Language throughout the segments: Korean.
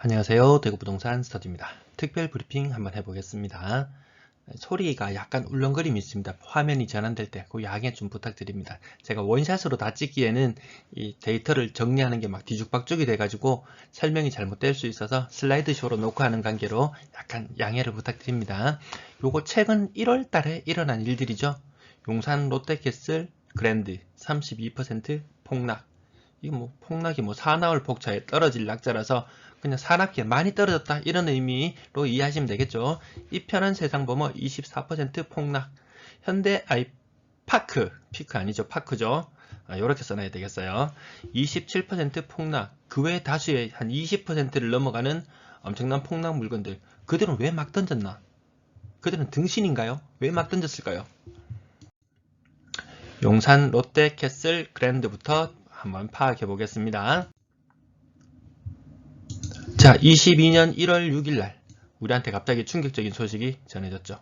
안녕하세요. 대구부동산 스터디입니다. 특별 브리핑 한번 해보겠습니다. 소리가 약간 울렁거림이 있습니다. 화면이 전환될 때 그 양해 좀 부탁드립니다. 제가 원샷으로 다 찍기에는 이 데이터를 정리하는 게 막 뒤죽박죽이 돼가지고 설명이 잘못될 수 있어서 슬라이드쇼로 놓고 하는 관계로 약간 양해를 부탁드립니다. 요거 최근 1월 달에 일어난 일들이죠. 용산 롯데캐슬 그랜드 32% 폭락. 이 폭락이 사나울 폭차에 떨어질 낙자라서 그냥 사납게 많이 떨어졌다 이런 의미로 이해하시면 되겠죠. 이 편한 세상범어 24% 폭락. 현대 아이파크, 피크 아니죠, 파크죠. 이렇게 써놔야 되겠어요. 27% 폭락. 그 외 다수의 한 20%를 넘어가는 엄청난 폭락 물건들. 그들은 왜 막 던졌나? 그들은 등신인가요? 왜 막 던졌을까요? 용산 롯데캐슬 그랜드부터 한번 파악해 보겠습니다. 자, 22년 1월 6일날 우리한테 갑자기 충격적인 소식이 전해졌죠.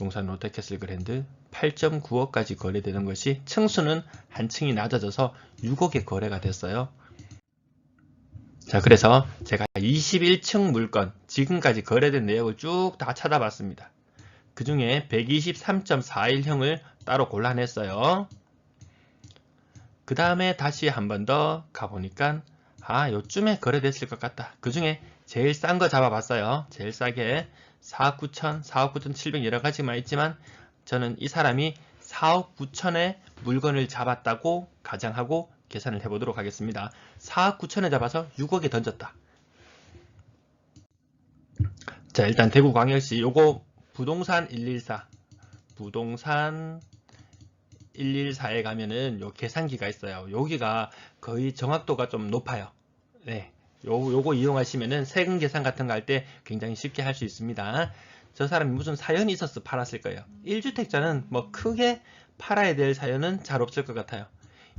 용산 롯데캐슬 그랜드 8.9억까지 거래되는 것이 층수는 한 층이 낮아져서 6억에 거래가 됐어요. 자, 그래서 제가 21층 물건 지금까지 거래된 내역을 쭉 다 찾아봤습니다. 그 중에 123.41형을 따로 골라냈어요. 그 다음에 다시 한 번 더 가보니까 요쯤에 거래됐을 것 같다. 그 중에 제일 싼 거 잡아봤어요. 제일 싸게 4억 9천, 4억 9천 7백 여러 가지만 있지만 저는 이 사람이 4억 9천에 물건을 잡았다고 가정하고 계산을 해보도록 하겠습니다. 4억 9천에 잡아서 6억에 던졌다. 자, 일단 대구광역시 요거 부동산 114 부동산 114에 가면은 요 계산기가 있어요. 여기가 거의 정확도가 좀 높아요. 네. 요거 이용하시면은 세금 계산 같은 거 할 때 굉장히 쉽게 할 수 있습니다. 저 사람이 무슨 사연이 있어서 팔았을 거예요. 1주택자는 뭐 크게 팔아야 될 사연은 잘 없을 것 같아요.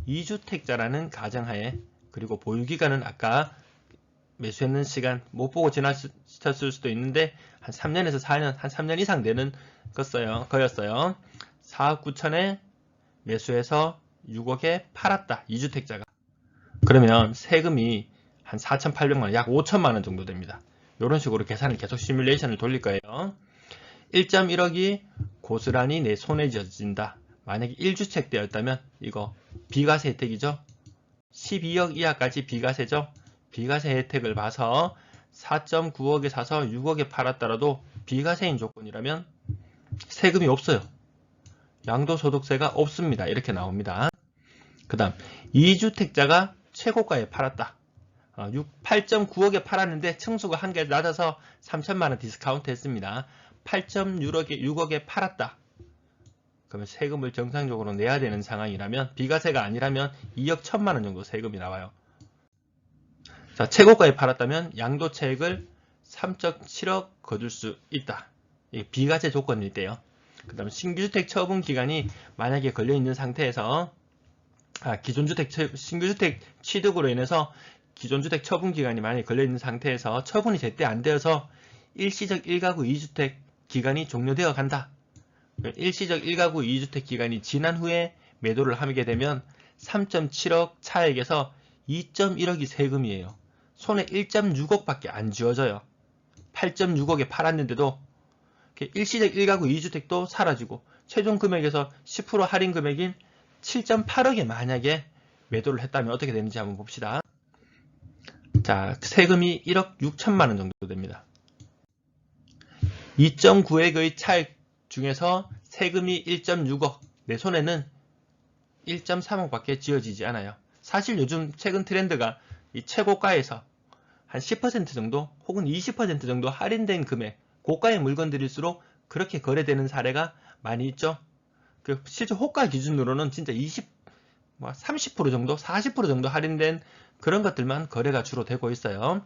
2주택자라는 가정하에 그리고 보유기간은 아까 매수했는 시간 못 보고 지나쳤을 수도 있는데 한 3년에서 4년, 한 3년 이상 되는 거였어요. 4억 9천에 매수해서 6억에 팔았다. 2주택자가. 그러면 세금이 한 4,800만원, 약 5천만원 정도 됩니다. 이런 식으로 계산을 계속 시뮬레이션을 돌릴 거예요. 1.1억이 고스란히 내 손에 쥐어진다. 만약에 1주택대였다면 이거 비과세 혜택이죠. 12억 이하까지 비과세죠. 비과세 혜택을 봐서 4.9억에 사서 6억에 팔았더라도 비과세인 조건이라면 세금이 없어요. 양도소득세가 없습니다. 이렇게 나옵니다. 그 다음 2주택자가 최고가에 팔았다. 8.9억에 팔았는데 층수가 한 개 낮아서 3천만원 디스카운트 했습니다. 8.6억에 팔았다. 그러면 세금을 정상적으로 내야 되는 상황이라면 비과세가 아니라면 2억 1천만원 정도 세금이 나와요. 자, 최고가에 팔았다면 양도차익을 3.7억 거둘 수 있다. 이게 비과세 조건일 때요. 그 다음 신규주택 처분 기간이 만약에 걸려있는 상태에서 신규주택 취득으로 인해서 기존주택 처분 기간이 만약에 걸려있는 상태에서 처분이 제때 안 되어서 일시적 1가구 2주택 기간이 종료되어 간다. 일시적 1가구 2주택 기간이 지난 후에 매도를 하게 되면 3.7억 차액에서 2.1억이 세금이에요. 손에 1.6억밖에 안 쥐어져요. 8.6억에 팔았는데도 일시적 1가구 2주택도 사라지고 최종 금액에서 10% 할인 금액인 7.8억에 만약에 매도를 했다면 어떻게 되는지 한번 봅시다. 자, 세금이 1억 6천만원 정도 됩니다. 2.9억의 차익 중에서 세금이 1.6억, 내 손에는 1.3억밖에 지어지지 않아요. 사실 요즘 최근 트렌드가 이 최고가에서 한 10% 정도 혹은 20% 정도 할인된 금액, 고가의 물건들일수록 그렇게 거래되는 사례가 많이 있죠. 실제 호가 기준으로는 진짜 30% 정도, 40% 정도 할인된 그런 것들만 거래가 주로 되고 있어요.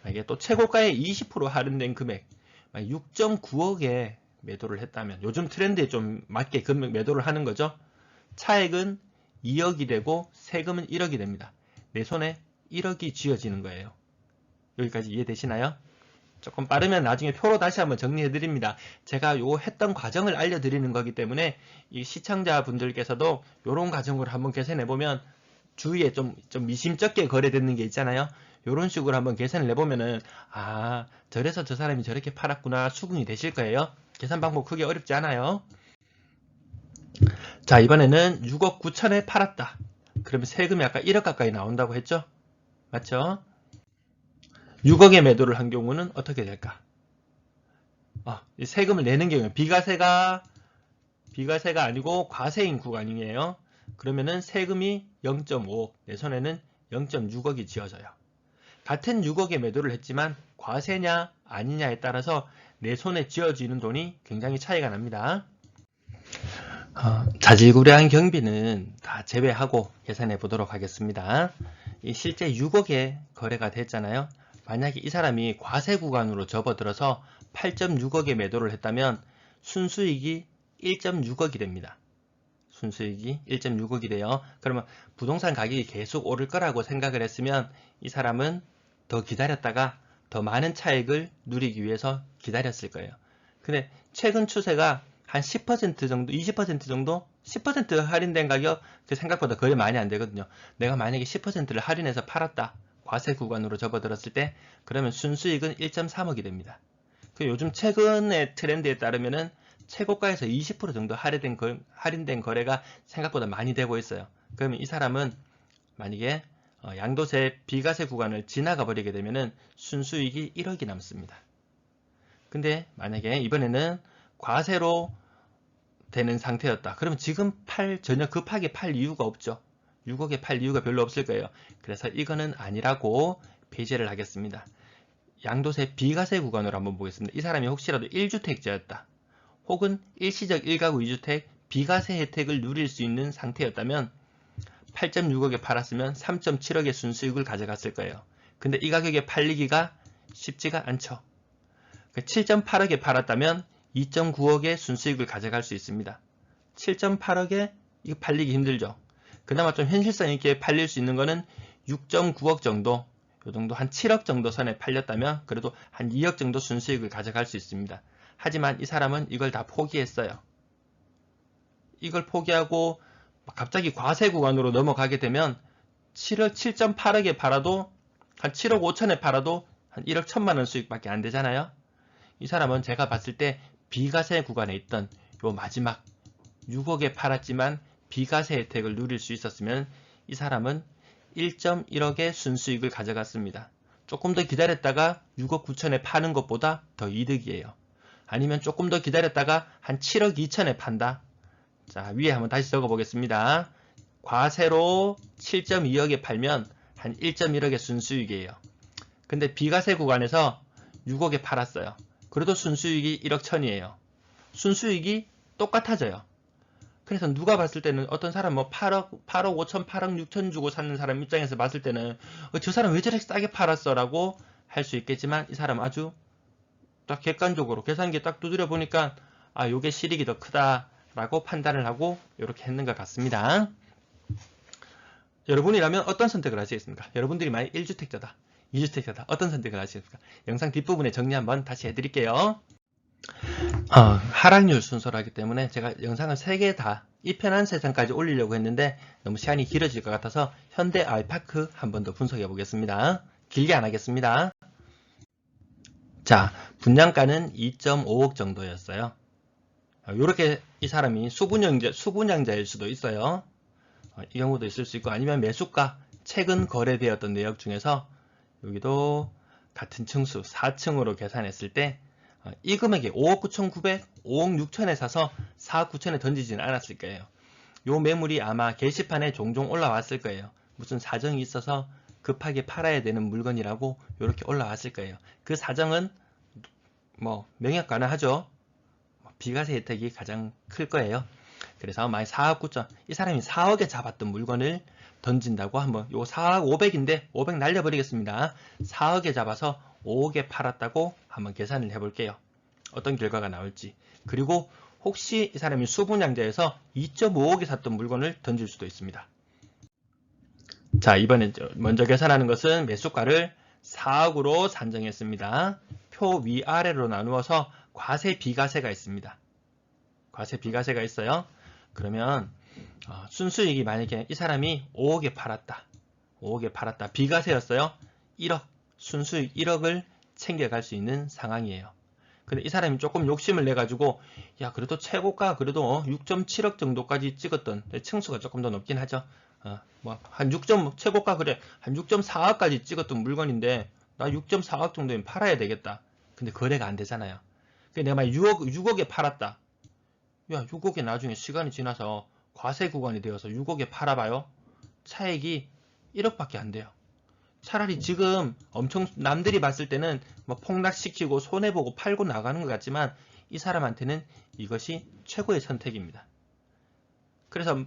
이게 또 최고가의 20% 할인된 금액, 6.9억에 매도를 했다면 요즘 트렌드에 좀 맞게 금액 매도를 하는 거죠. 차액은 2억이 되고 세금은 1억이 됩니다. 내 손에 1억이 쥐어지는 거예요. 여기까지 이해되시나요? 조금 빠르면 나중에 표로 다시 한번 정리해 드립니다. 제가 요 했던 과정을 알려드리는 거기 때문에 이 시청자분들께서도 요런 과정으로 한번 계산해 보면 주위에 좀 미심쩍게 거래되는 게 있잖아요. 이런 식으로 한번 계산을 내보면은 저래서 저 사람이 저렇게 팔았구나 수긍이 되실 거예요. 계산 방법 크게 어렵지 않아요. 자, 이번에는 6억 9천에 팔았다. 그러면 세금이 아까 1억 가까이 나온다고 했죠? 맞죠? 6억에 매도를 한 경우는 어떻게 될까? 세금을 내는 경우에 비과세가 아니고 과세인 구간이에요. 그러면은 세금이 0.5억, 내 손에는 0.6억이 지어져요. 같은 6억에 매도를 했지만 과세냐 아니냐에 따라서 내 손에 지어지는 돈이 굉장히 차이가 납니다. 자질구레한 경비는 다 제외하고 계산해 보도록 하겠습니다. 실제 6억에 거래가 됐잖아요. 만약에 이 사람이 과세 구간으로 접어들어서 8.6억에 매도를 했다면 순수익이 1.6억이 됩니다. 순수익이 1.6억이 돼요. 그러면 부동산 가격이 계속 오를 거라고 생각을 했으면 이 사람은 더 기다렸다가 더 많은 차익을 누리기 위해서 기다렸을 거예요. 근데 최근 추세가 한 10% 정도, 20% 정도? 10% 할인된 가격, 생각보다 거의 많이 안 되거든요. 내가 만약에 10%를 할인해서 팔았다. 과세 구간으로 접어들었을 때, 그러면 순수익은 1.3억이 됩니다. 요즘 최근의 트렌드에 따르면은 최고가에서 20% 정도 할인된 거래가 생각보다 많이 되고 있어요. 그러면 이 사람은 만약에 양도세 비과세 구간을 지나가 버리게 되면은 순수익이 1억이 남습니다. 근데 만약에 이번에는 과세로 되는 상태였다. 그러면 지금 전혀 급하게 팔 이유가 없죠. 6억에 팔 이유가 별로 없을 거예요. 그래서 이거는 아니라고 배제를 하겠습니다. 양도세 비과세 구간으로 한번 보겠습니다. 이 사람이 혹시라도 1주택자였다. 혹은 일시적 1가구 2주택 비과세 혜택을 누릴 수 있는 상태였다면 8.6억에 팔았으면 3.7억의 순수익을 가져갔을 거예요. 근데 이 가격에 팔리기가 쉽지가 않죠. 7.8억에 팔았다면 2.9억의 순수익을 가져갈 수 있습니다. 7.8억에 이거 팔리기 힘들죠. 그나마 좀 현실성 있게 팔릴 수 있는 거는 6.9억 정도, 요 정도 한 7억 정도 선에 팔렸다면 그래도 한 2억 정도 순수익을 가져갈 수 있습니다. 하지만 이 사람은 이걸 다 포기했어요. 이걸 포기하고 갑자기 과세 구간으로 넘어가게 되면 7.8억에 팔아도 한 7억 5천에 팔아도 한 1억 1천만 원 수익밖에 안 되잖아요. 이 사람은 제가 봤을 때 비과세 구간에 있던 요 마지막 6억에 팔았지만 비과세 혜택을 누릴 수 있었으면 이 사람은 1.1억의 순수익을 가져갔습니다. 조금 더 기다렸다가 6억 9천에 파는 것보다 더 이득이에요. 아니면 조금 더 기다렸다가 한 7억 2천에 판다. 자, 위에 한번 다시 적어 보겠습니다. 과세로 7.2억에 팔면 한 1.1억의 순수익이에요. 근데 비과세 구간에서 6억에 팔았어요. 그래도 순수익이 1억 1천이에요. 순수익이 똑같아져요. 그래서 누가 봤을 때는 어떤 사람 8억 5천, 8억 6천 주고 사는 사람 입장에서 봤을 때는 저 사람 왜 저렇게 싸게 팔았어? 라고 할 수 있겠지만 이 사람 아주 딱 객관적으로 계산기 딱 두드려 보니까 요게 실익이 더 크다 라고 판단을 하고 이렇게 했는 것 같습니다. 여러분이라면 어떤 선택을 하시겠습니까? 여러분들이 만약 1주택자다, 2주택자다 어떤 선택을 하시겠습니까? 영상 뒷부분에 정리 한번 다시 해드릴게요. 하락률 순서로 하기 때문에 제가 영상을 3개 다 이 편한 세상까지 올리려고 했는데 너무 시간이 길어질 것 같아서 현대 아이파크 한 번 더 분석해 보겠습니다. 길게 안 하겠습니다. 자, 분양가는 2.5억 정도였어요. 이렇게 이 사람이 수분양자일 수도 있어요. 이 경우도 있을 수 있고 아니면 매수가 최근 거래되었던 내역 중에서 여기도 같은 층수 4층으로 계산했을 때 이 금액이 5억 9,900, 5억 6천에 사서 4억 9천에 던지지는 않았을 거예요. 요 매물이 아마 게시판에 종종 올라왔을 거예요. 무슨 사정이 있어서 급하게 팔아야 되는 물건이라고 이렇게 올라왔을 거예요. 그 사정은 명약 가능하죠. 비과세 혜택이 가장 클 거예요. 그래서 만약 4억 9천, 이 사람이 4억에 잡았던 물건을 던진다고 한번 요 4억 500인데 500 날려버리겠습니다. 4억에 잡아서 5억에 팔았다고 한번 계산을 해볼게요. 어떤 결과가 나올지. 그리고 혹시 이 사람이 수분양자에서 2.5억에 샀던 물건을 던질 수도 있습니다. 자, 이번에 먼저 계산하는 것은 매수가를 4억으로 산정했습니다. 표 위아래로 나누어서 과세 비과세가 있습니다. 과세 비과세가 있어요. 그러면 순수익이 만약에 이 사람이 5억에 팔았다. 5억에 팔았다. 비과세였어요. 1억, 순수익 1억을 챙겨갈 수 있는 상황이에요. 근데 이 사람이 조금 욕심을 내가지고 야 그래도 최고가 그래도 6.7억 정도까지 찍었던, 층수가 조금 더 높긴 하죠. 뭐 한 6점 최고가 그래 한 6.4억까지 찍었던 물건인데 나 6.4억 정도면 팔아야 되겠다. 근데 거래가 안 되잖아요. 내가 만약 6억에 팔았다. 야 6억에 나중에 시간이 지나서 과세 구간이 되어서 6억에 팔아봐요. 차액이 1억밖에 안 돼요. 차라리 지금 엄청 남들이 봤을 때는 뭐 폭락시키고 손해보고 팔고 나가는 것 같지만 이 사람한테는 이것이 최고의 선택입니다. 그래서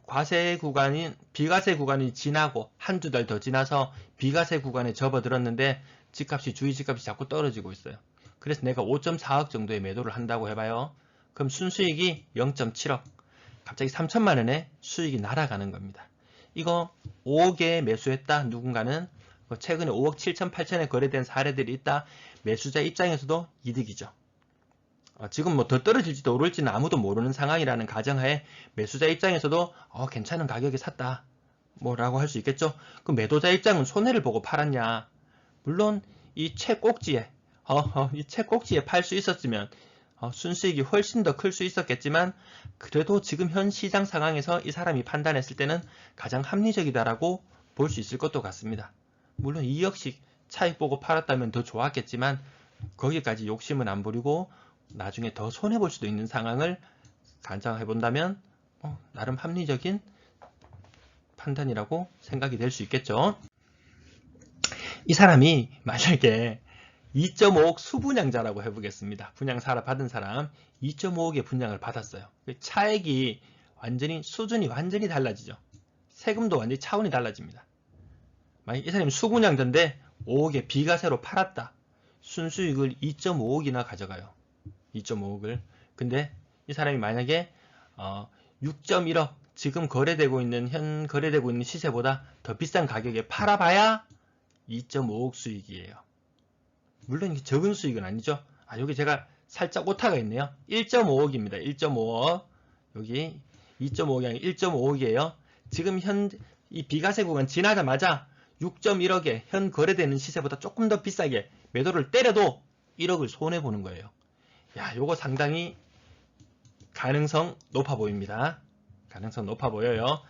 과세 구간인 비과세 구간이 지나고 한두 달 더 지나서 비과세 구간에 접어들었는데 집값이 주위 집값이 자꾸 떨어지고 있어요. 그래서 내가 5.4억 정도의 매도를 한다고 해봐요. 그럼 순수익이 0.7억, 갑자기 3천만 원의 수익이 날아가는 겁니다. 이거 5억에 매수했다 누군가는, 최근에 5억 7천 8천에 거래된 사례들이 있다. 매수자 입장에서도 이득이죠. 지금 뭐 더 떨어질지도 오를지는 아무도 모르는 상황이라는 가정하에 매수자 입장에서도 괜찮은 가격에 샀다 뭐라고 할 수 있겠죠. 그 매도자 입장은 손해를 보고 팔았냐. 물론 이 최꼭지에 이 최꼭지에 팔 수 있었으면 순수익이 훨씬 더 클 수 있었겠지만 그래도 지금 현 시장 상황에서 이 사람이 판단했을 때는 가장 합리적이다라고 볼 수 있을 것도 같습니다. 물론 2억씩 차익 보고 팔았다면 더 좋았겠지만 거기까지 욕심은 안 부리고 나중에 더 손해볼 수도 있는 상황을 가정해 본다면 나름 합리적인 판단이라고 생각이 될 수 있겠죠. 이 사람이 만약에 2.5억 수분양자라고 해보겠습니다. 분양사를 받은 사람 2.5억의 분양을 받았어요. 차액이 완전히 수준이 완전히 달라지죠. 세금도 완전히 차원이 달라집니다. 만약 이 사람이 수분양자인데 5억에 비과세로 팔았다. 순수익을 2.5억이나 가져가요. 2.5억을. 근데 이 사람이 만약에 6.1억 지금 거래되고 있는 시세보다 더 비싼 가격에 팔아봐야 2.5억 수익이에요. 물론 이게 적은 수익은 아니죠. 여기 제가 살짝 오타가 있네요. 1.5억입니다. 1.5억. 여기 2.5억이 아니라 1.5억이에요. 지금 이 비과세 구간 지나자마자 6.1억에 현 거래되는 시세보다 조금 더 비싸게 매도를 때려도 1억을 손해보는 거예요. 요거 상당히 가능성 높아 보입니다. 가능성 높아 보여요.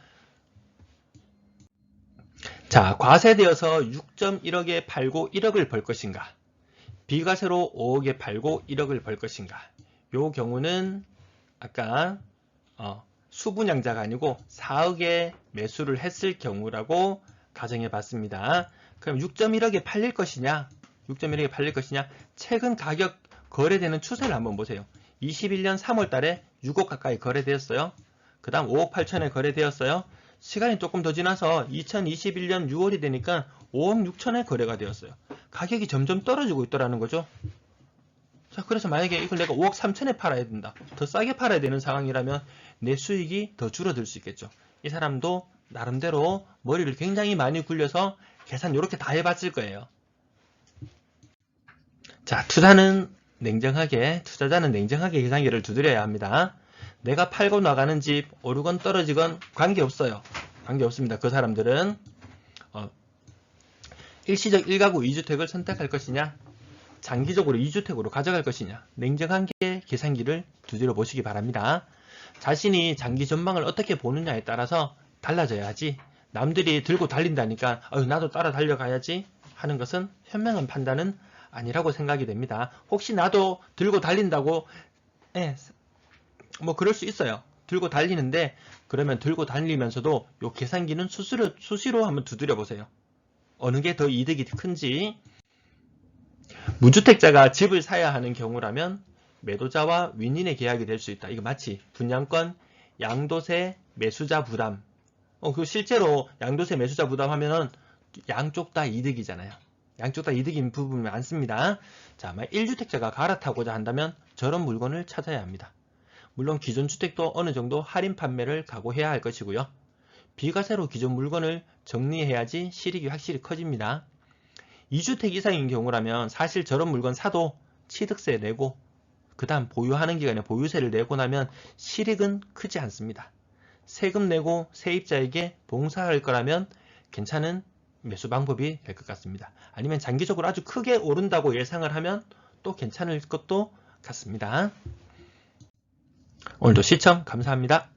자, 과세되어서 6.1억에 팔고 1억을 벌 것인가? 비과세로 5억에 팔고 1억을 벌 것인가? 요 경우는 아까 수분양자가 아니고 4억에 매수를 했을 경우라고 가정해 봤습니다. 그럼 6.1억에 팔릴 것이냐? 6.1억에 팔릴 것이냐? 최근 가격 거래되는 추세를 한번 보세요. 21년 3월 달에 6억 가까이 거래되었어요. 그 다음 5억 8천에 거래되었어요. 시간이 조금 더 지나서 2021년 6월이 되니까 5억 6천에 거래가 되었어요. 가격이 점점 떨어지고 있더라는 거죠. 자, 그래서 만약에 이걸 내가 5억 3천에 팔아야 된다. 더 싸게 팔아야 되는 상황이라면 내 수익이 더 줄어들 수 있겠죠. 이 사람도 나름대로 머리를 굉장히 많이 굴려서 계산 이렇게 다 해봤을 거예요. 자, 투자자는 냉정하게 계산기를 두드려야 합니다. 내가 팔고 나가는 집 오르건 떨어지건 관계없어요. 관계없습니다. 그 사람들은 일시적 1가구 2주택을 선택할 것이냐, 장기적으로 2주택으로 가져갈 것이냐, 냉정하게 계산기를 두드려 보시기 바랍니다. 자신이 장기 전망을 어떻게 보느냐에 따라서 달라져야 하지, 남들이 들고 달린다니까 나도 따라 달려가야지 하는 것은 현명한 판단은 아니라고 생각이 됩니다. 혹시 나도 들고 달린다고 뭐 그럴 수 있어요. 들고 달리는데 그러면 들고 달리면서도 요 계산기는 수시로 한번 두드려 보세요. 어느 게 더 이득이 큰지. 무주택자가 집을 사야 하는 경우라면 매도자와 윈윈의 계약이 될 수 있다. 이거 마치 분양권, 양도세, 매수자 부담. 그 실제로 양도세, 매수자 부담 하면은 양쪽 다 이득이잖아요. 양쪽 다 이득인 부분이 많습니다. 자, 만약 1주택자가 갈아타고자 한다면 저런 물건을 찾아야 합니다. 물론 기존 주택도 어느 정도 할인 판매를 각오해야 할 것이고요. 비과세로 기존 물건을 정리해야지 실익이 확실히 커집니다. 2주택 이상인 경우라면 사실 저런 물건 사도 취득세 내고 그 다음 보유하는 기간에 보유세를 내고 나면 실익은 크지 않습니다. 세금 내고 세입자에게 봉사할 거라면 괜찮은 매수 방법이 될 것 같습니다. 아니면 장기적으로 아주 크게 오른다고 예상을 하면 또 괜찮을 것도 같습니다. 오늘도 시청 감사합니다.